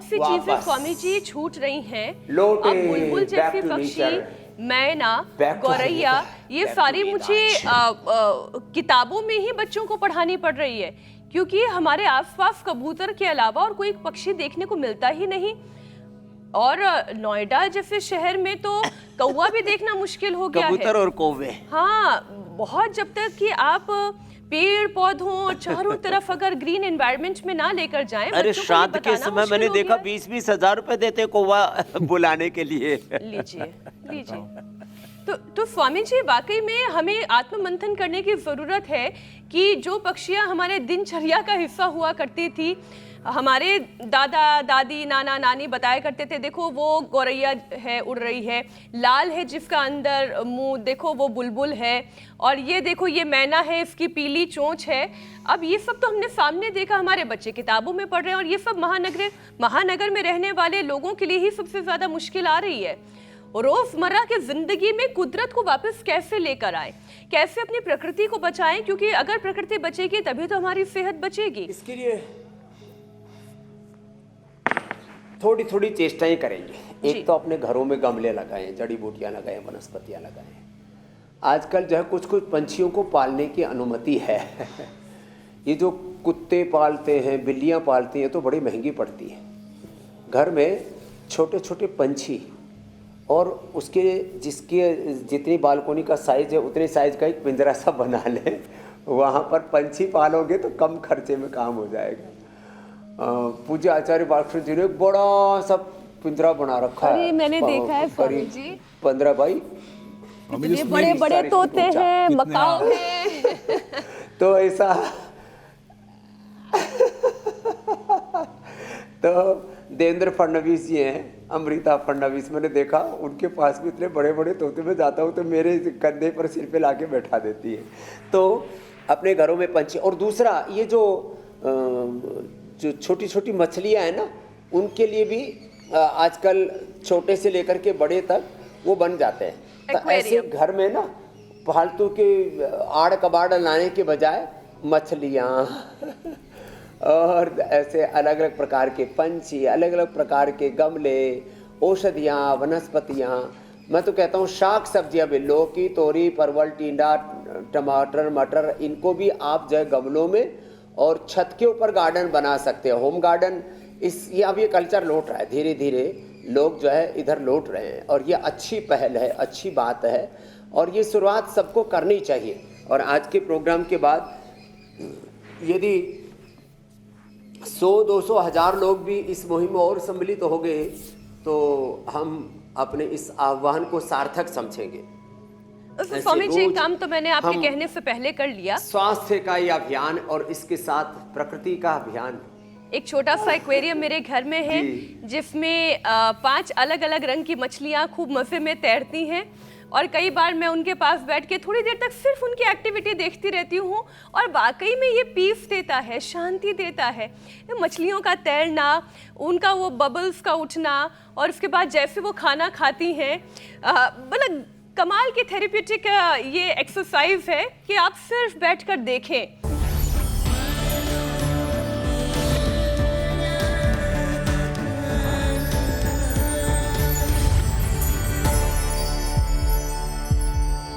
सी चीजें स्वामी जी छूट रही हैं। अब बुलबुल जैसे पक्षी, मैना, गौरैया, ये सारी मुझे किताबों में ही बच्चों को पढ़ानी पड़ रही है, क्योंकि हमारे आसपास कबूतर के अलावा और कोई पक्षी देखने को मिलता ही नहीं। और नोएडा जैसे शहर में तो कौवा भी देखना मुश्किल हो गया है। कबूतर और कौवे, हाँ, बहुत, जब तक कि आप पेड़ पौधों और चारों तरफ अगर ग्रीन एनवायरनमेंट में ना लेकर जाएं। अरे श्राद्ध के समय मैंने देखा 20-20 हजार रुपए देते कौवा बुलाने के लिए। लीजिए लीजिए। तो स्वामी जी, वाकई में हमें आत्ममंथन करने की जरूरत है कि जो पक्षियां हमारे दिनचर्या का हिस्सा हुआ करती थी, हमारे दादा दादी नाना नानी बताया करते थे, देखो वो गौरैया है उड़ रही है, लाल है जिसका अंदर मुंह, देखो वो बुलबुल है, और ये देखो ये मैना है, इसकी पीली चोंच है। अब ये सब तो हमने सामने देखा, हमारे बच्चे किताबों में पढ़ रहे हैं, और ये सब महानगर में रहने वाले लोगों के लिए ही सबसे ज्यादा मुश्किल आ रही है। रोजमर्रा की जिंदगी में कुदरत को वापस कैसे लेकर आए, कैसे अपनी प्रकृति को बचाएं, क्योंकि अगर प्रकृति बचेगी तभी तो हमारी सेहत बचेगी। इसके लिए थोड़ी थोड़ी चेष्टाएं करेंगे। एक तो अपने घरों में गमले लगाएं, जड़ी बूटियां लगाएं, वनस्पतियां लगाएं। आजकल जो है कुछ कुछ पंछियों को पालने की अनुमति है। ये जो कुत्ते पालते हैं, बिल्लियां पालती हैं, तो बड़ी महंगी पड़ती है। घर में छोटे छोटे पंछी, और उसके जिसके जितनी बालकोनी का साइज है उतने साइज का एक पिंजरा सा बना लें, वहाँ पर पंछी पालोगे तो कम खर्चे में काम हो जाएगा। पूज्य आचार्य बालकृष्ण जी ने एक बड़ा सा पिंजरा बना रखा है। मैंने देखा है स्वामी जी, 15 बाई, इतने बड़े बड़े तोते हैं, मकाओ है। तो ऐसा तो देवेंद्र फडणवीस जी हैं, अमृता फडणवीस, मैंने देखा उनके पास भी इतने बड़े बड़े तोते। में जाता हूँ तो मेरे कंधे पर सिर पे लाके बैठा देती है। तो अपने घरों में पंछी। और दूसरा, ये जो छोटी छोटी मछलियाँ हैं ना, उनके लिए भी आजकल छोटे से लेकर के बड़े तक वो बन जाते हैं। तो ऐसे घर में ना फालतू के आड़ कबाड़ लाने के बजाय मछलियाँ और ऐसे अलग अलग प्रकार के पंछी, अलग अलग प्रकार के गमले, औषधियाँ, वनस्पतियाँ, मैं तो कहता हूँ शाक सब्जियाँ भी, लौकी, तोरी, परवल, टिंडा, टमाटर, मटर, इनको भी आप जो है गमलों में और छत के ऊपर गार्डन बना सकते हैं, होम गार्डन। ये अब ये कल्चर लौट रहा है, धीरे धीरे लोग जो है इधर लौट रहे हैं, और ये अच्छी पहल है, अच्छी बात है, और ये शुरुआत सबको करनी चाहिए। और आज के प्रोग्राम के बाद यदि 100-200 हज़ार लोग भी इस मुहिम में और सम्मिलित हो गए तो हम अपने इस आह्वान को सार्थक समझेंगे। स्वामी जी, काम तो मैंने आपके कहने से पहले कर लिया। स्वास्थ्य का ये अभियान और इसके साथ प्रकृति का अभियान। एक छोटा सा एक्वेरियम मेरे घर में है, जिसमें 5 अलग अलग रंग की मछलियां खूब मजे में तैरती हैं, और कई बार मैं उनके पास बैठ के थोड़ी देर तक सिर्फ उनकी एक्टिविटी देखती रहती हूँ, और वाकई में ये पीस देता है, शांति देता है। मछलियों का तैरना, उनका वो बबल्स का उठना, और उसके बाद जैसे वो खाना खाती हैं, मतलब कमाल की थेरेप्यूटिक ये एक्सरसाइज है कि आप सिर्फ बैठकर देखें।